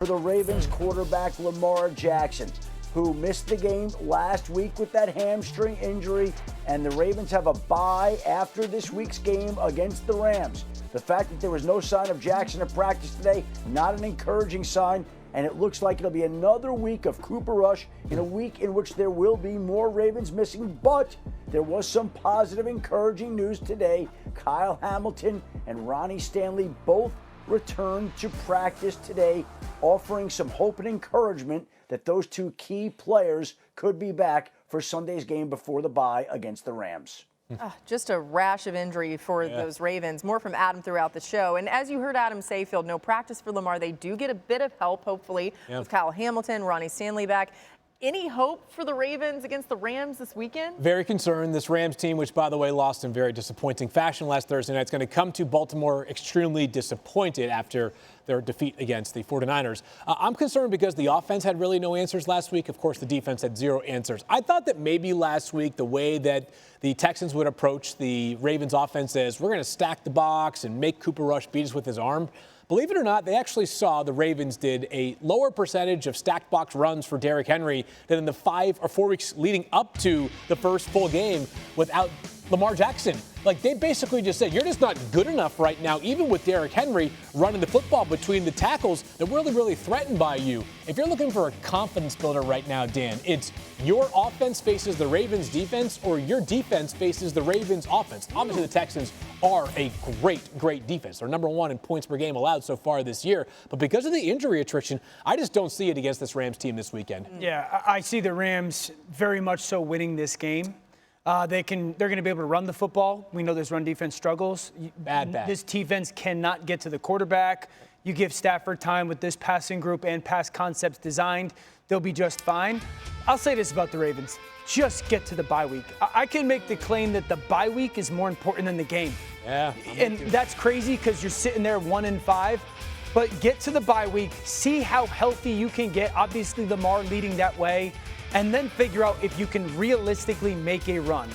for the Ravens quarterback Lamar Jackson, who missed the game last week with that hamstring injury, and the Ravens have a bye after this week's game against the Rams. The fact that there was no sign of Jackson at practice today, not an encouraging sign, and it looks like it'll be another week of Cooper Rush in a week in which there will be more Ravens missing, but there was some positive, encouraging news today. Kyle Hamilton and Ronnie Stanley both returned to practice today, offering some hope and encouragement that those two key players could be back for Sunday's game before the bye against the Rams. Just a rash of injury for those Ravens. More from Adam throughout the show. And as you heard Adam say, Field, no practice for Lamar. They do get a bit of help, hopefully, with Kyle Hamilton, Ronnie Stanley back. Any hope for the Ravens against the Rams this weekend? Very concerned. This Rams team, which, by the way, lost in very disappointing fashion last Thursday night, is going to come to Baltimore extremely disappointed after their defeat against the 49ers. I'm concerned because the offense had really no answers last week. Of course, the defense had zero answers. I thought that maybe last week the way that the Texans would approach the Ravens offense is we're going to stack the box and make Cooper Rush beat us with his arm. Believe it or not, they actually saw the Ravens did a lower percentage of stacked box runs for Derrick Henry than in the 5 or 4 weeks leading up to the first full game without Lamar Jackson. Like, they basically just said, you're just not good enough right now, even with Derrick Henry running the football between the tackles. They're really, really threatened by you. If you're looking for a confidence builder right now, Dan, it's your offense faces the Ravens defense or your defense faces the Ravens offense. Obviously, the Texans are a great defense. They're number one in points per game allowed so far this year. But because of the injury attrition, I just don't see it against this Rams team this weekend. Yeah, I see the Rams very much so winning this game. They're going to be able to run the football. We know this run defense struggles. Bad. This defense cannot get to the quarterback. You give Stafford time with this passing group and pass concepts designed, they'll be just fine. I'll say this about the Ravens. Just get to the bye week. I can make the claim that the bye week is more important than the game. Yeah. And that's crazy because you're sitting there 1-5. But get to the bye week, see how healthy you can get. Obviously, Lamar leading that way. And then figure out if you can realistically make a run.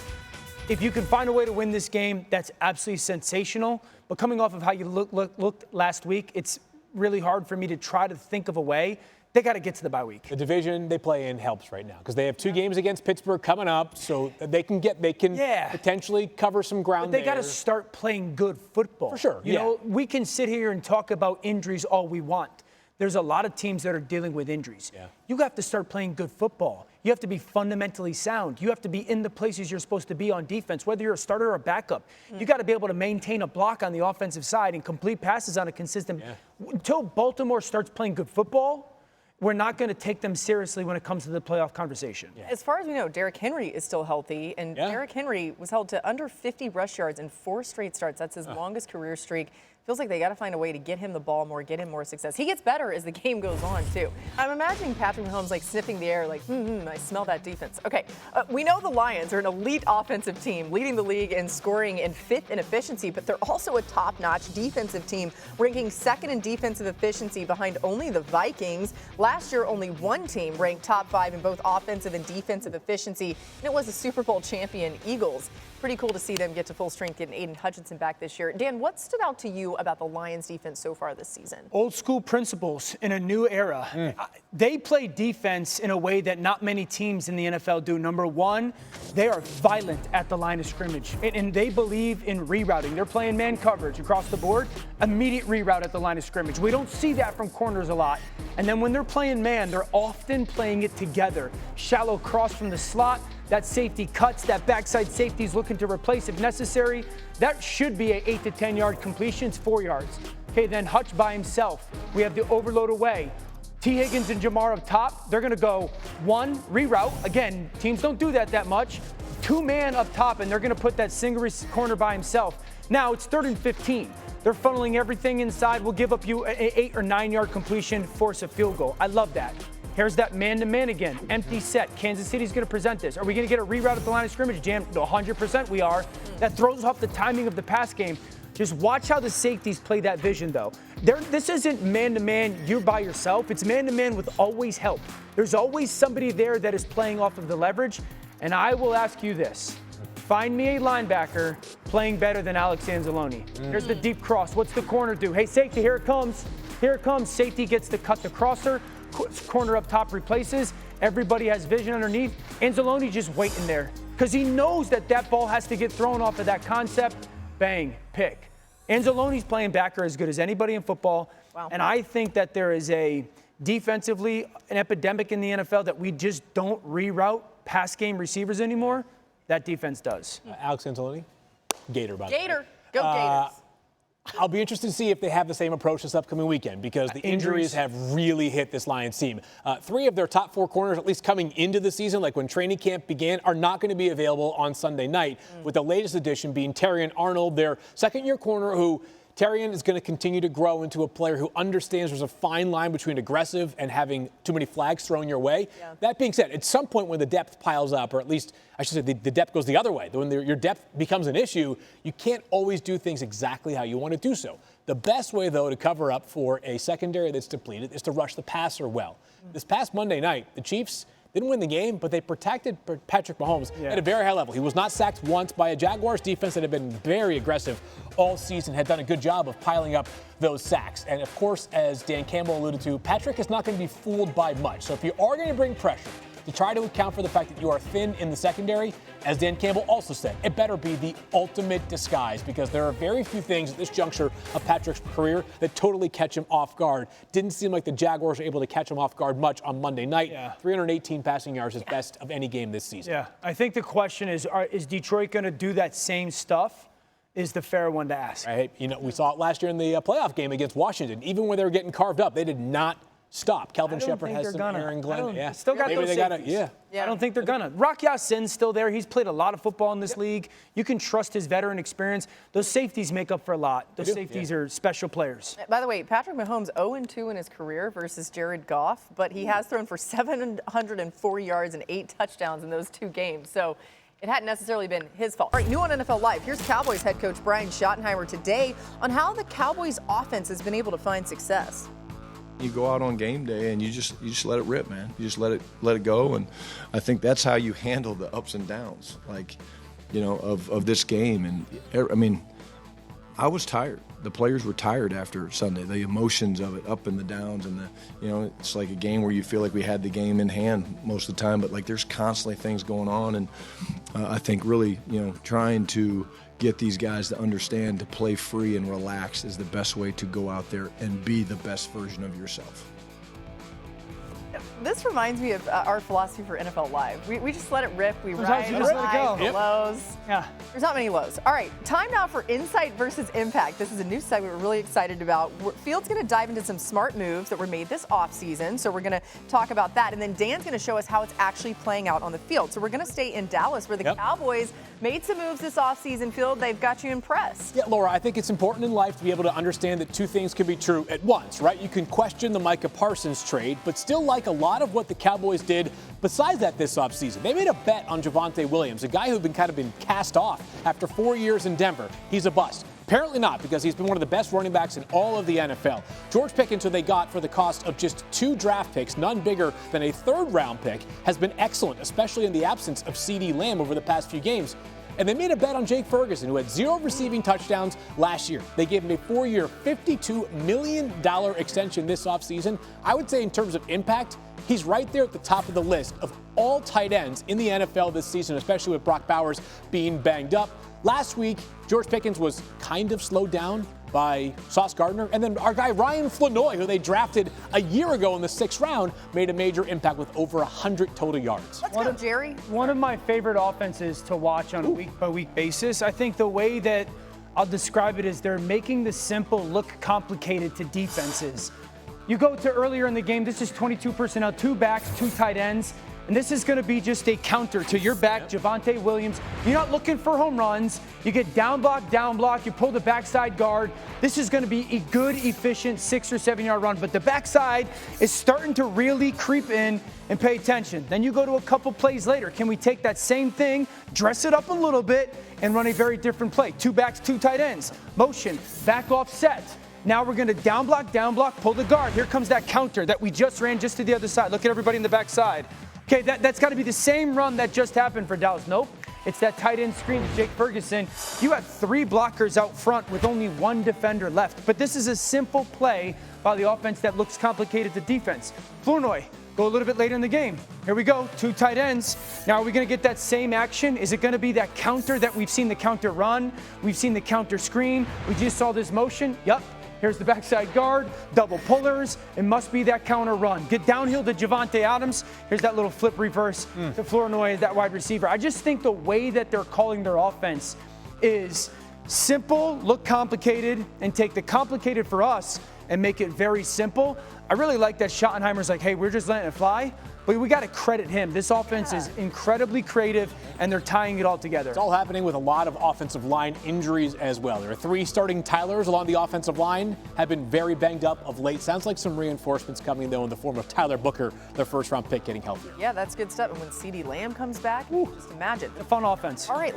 If you can find a way to win this game, that's absolutely sensational. But coming off of how you looked last week, it's really hard for me to try to think of a way. They got to get to the bye week. The division they play in helps right now because they have 2 games against Pittsburgh coming up, so they can potentially cover some ground. But they got to start playing good football. For sure. You know, we can sit here and talk about injuries all we want. There's a lot of teams that are dealing with injuries. Yeah. You have to start playing good football. You have to be fundamentally sound. You have to be in the places you're supposed to be on defense, whether you're a starter or a backup. You got to be able to maintain a block on the offensive side and complete passes on a consistent. Until Baltimore starts playing good football, we're not going to take them seriously when it comes to the playoff conversation. As far as we know, Derrick Henry is still healthy, and Derrick Henry was held to under 50 rush yards in 4 straight starts. That's his longest career streak. Feels like they got to find a way to get him the ball more, get him more success. He gets better as the game goes on, too. I'm imagining Patrick Mahomes, like, sniffing the air, like, I smell that defense. Okay, we know the Lions are an elite offensive team, leading the league in scoring and 5th in efficiency, but they're also a top-notch defensive team, ranking 2nd in defensive efficiency behind only the Vikings. Last year, only one team ranked top 5 in both offensive and defensive efficiency, and it was the Super Bowl champion Eagles. Pretty cool to see them get to full strength, getting Aiden Hutchinson back this year. Dan, what stood out to you about the Lions defense so far this season? Old school principles in a new era. They play defense in a way that not many teams in the NFL do. Number one, they are violent at the line of scrimmage, and they believe in rerouting. They're playing man coverage across the board, immediate reroute at the line of scrimmage. We don't see that from corners a lot. And then when they're playing man, they're often playing it together. Shallow cross from the slot. That safety cuts, that backside safety is looking to replace if necessary. That should be an 8 to 10 yard completion. It's 4 yards. Okay, then Hutch by himself. We have the overload away. T. Higgins and Jamar up top. They're going to go 1, reroute. Again, teams don't do that much. 2-man up top, and they're going to put that single corner by himself. Now it's 3rd and 15. They're funneling everything inside. We'll give up you an 8 or 9 yard completion, force a field goal. I love that. Here's that man-to-man again. Empty set. Kansas City's going to present this. Are we going to get a reroute at the line of scrimmage? Jam, 100% we are. That throws off the timing of the pass game. Just watch how the safeties play that vision, though. This isn't man-to-man, you're by yourself. It's man-to-man with always help. There's always somebody there that is playing off of the leverage. And I will ask you this. Find me a linebacker playing better than Alex Anzalone. Here's the deep cross. What's the corner do? Hey, safety, here it comes. Here it comes. Safety gets to cut the crosser. Corner up top replaces. Everybody has vision underneath. Anzalone's just waiting there because he knows that that ball has to get thrown off of that concept. Bang, pick. Anzalone's playing backer as good as anybody in football. Wow. And I think that there is defensively an epidemic in the NFL that we just don't reroute pass game receivers anymore. That defense does. Alex Anzalone, Gator, by the way. Gator. Go Gators. I'll be interested to see if they have the same approach this upcoming weekend because the injuries have really hit this Lions team. 3 of their top 4 corners, at least coming into the season, like when training camp began, are not going to be available on Sunday night, with the latest addition being Terrion Arnold, their second-year corner, who Terrion is going to continue to grow into a player who understands there's a fine line between aggressive and having too many flags thrown your way. Yeah. That being said, at some point when the depth piles up, or at least I should say the depth goes the other way, when your depth becomes an issue, you can't always do things exactly how you want to do so. The best way, though, to cover up for a secondary that's depleted is to rush the passer well. This past Monday night, the Chiefs didn't win the game, but they protected Patrick Mahomes at a very high level. He was not sacked once by a Jaguars defense that had been very aggressive all season, had done a good job of piling up those sacks. And, of course, as Dan Campbell alluded to, Patrick is not going to be fooled by much. So if you are going to bring pressure to try to account for the fact that you are thin in the secondary, as Dan Campbell also said, it better be the ultimate disguise because there are very few things at this juncture of Patrick's career that totally catch him off guard. Didn't seem like the Jaguars were able to catch him off guard much on Monday night. 318 passing yards is best of any game this season. Yeah, I think the question is Detroit going to do that same stuff? Is the fair one to ask. Right. You know, we saw it last year in the playoff game against Washington. Even when they were getting carved up, they did not stop. Kelvin Shepard has some Aaron Glenn. Yeah. Still got Maybe those they got safeties. Yeah. I don't think they're gonna. Rock Ya-Sin's still there. He's played a lot of football in this league. You can trust his veteran experience. Those safeties make up for a lot. Those safeties are special players. By the way, Patrick Mahomes 0-2 in his career versus Jared Goff, but he has thrown for 704 yards and 8 touchdowns in those 2 games. So it hadn't necessarily been his fault. All right, new on NFL Live. Here's Cowboys head coach Brian Schottenheimer today on how the Cowboys offense has been able to find success. You go out on game day and you just let it rip, man. You just let it go, and I think that's how you handle the ups and downs, like, you know, of this game. And I mean, I was tired. The players were tired after Sunday. The emotions of it, up and the downs, and it's like a game where you feel like we had the game in hand most of the time, but like there's constantly things going on, and I think really, trying to get these guys to understand to play free and relax is the best way to go out there and be the best version of yourself. This reminds me of our philosophy for NFL Live. We just let it rip. We ride you just let it go. the lows. Yeah. There's not many lows. All right, time now for Insight versus Impact. This is a new segment we're really excited about. Field's going to dive into some smart moves that were made this offseason, so we're going to talk about that. And then Dan's going to show us how it's actually playing out on the field. So we're going to stay in Dallas, where the Cowboys made some moves this offseason. Field, they've got you impressed. Yeah, Laura, I think it's important in life to be able to understand that 2 things can be true at once, right? You can question the Micah Parsons trade, but still like a lot of what the Cowboys did besides that this offseason. They made a bet on Javonte Williams, a guy who'd been cast off after 4 years in Denver. He's a bust. Apparently not, because he's been one of the best running backs in all of the NFL. George Pickens, who they got for the cost of just 2 draft picks, none bigger than a 3rd-round pick, has been excellent, especially in the absence of CeeDee Lamb over the past few games. And they made a bet on Jake Ferguson, who had 0 receiving touchdowns last year. They gave him a 4-year, $52 million extension this offseason. I would say in terms of impact, he's right there at the top of the list of all tight ends in the NFL this season, especially with Brock Bowers being banged up. Last week, George Pickens was kind of slowed down by Sauce Gardner. And then our guy Ryan Flanoy, who they drafted a year ago in the 6th round, made a major impact with over 100 total yards. Let's go, Jerry. One of my favorite offenses to watch on a week-by-week basis. I think the way that I'll describe it is they're making the simple look complicated to defenses. You go to earlier in the game, this is 22 personnel, 2 backs, 2 tight ends. And this is going to be just a counter to your back, Javonte Williams. You're not looking for home runs. You get down block, you pull the backside guard. This is going to be a good, efficient 6 or 7 yard run. But the backside is starting to really creep in and pay attention. Then you go to a couple plays later. Can we take that same thing, dress it up a little bit, and run a very different play? 2 backs, 2 tight ends. Motion, back off set. Now we're going to down block, pull the guard. Here comes that counter that we just ran just to the other side. Look at everybody in the backside. Okay, that's got to be the same run that just happened for Dallas. Nope. It's that tight end screen to Jake Ferguson. You have 3 blockers out front with only 1 defender left. But this is a simple play by the offense that looks complicated to defense. Flournoy, go a little bit later in the game. Here we go, 2 tight ends. Now, are we going to get that same action? Is it going to be that counter that we've seen the counter run? We've seen the counter screen. We just saw this motion. Yup. Here's the backside guard, double pullers. It must be that counter run. Get downhill to Javonte Adams. Here's that little flip reverse to Flournoy, that wide receiver. I just think the way that they're calling their offense is simple, look complicated, and take the complicated for us and make it very simple. I really like that Schottenheimer's like, hey, we're just letting it fly. But we got to credit him. This offense is incredibly creative, and they're tying it all together. It's all happening with a lot of offensive line injuries as well. There are 3 starting Tylers along the offensive line, have been very banged up of late. Sounds like some reinforcements coming, though, in the form of Tyler Booker, their first-round pick, getting healthier. Yeah, that's good stuff. And when CeeDee Lamb comes back, just imagine. A fun offense. All right.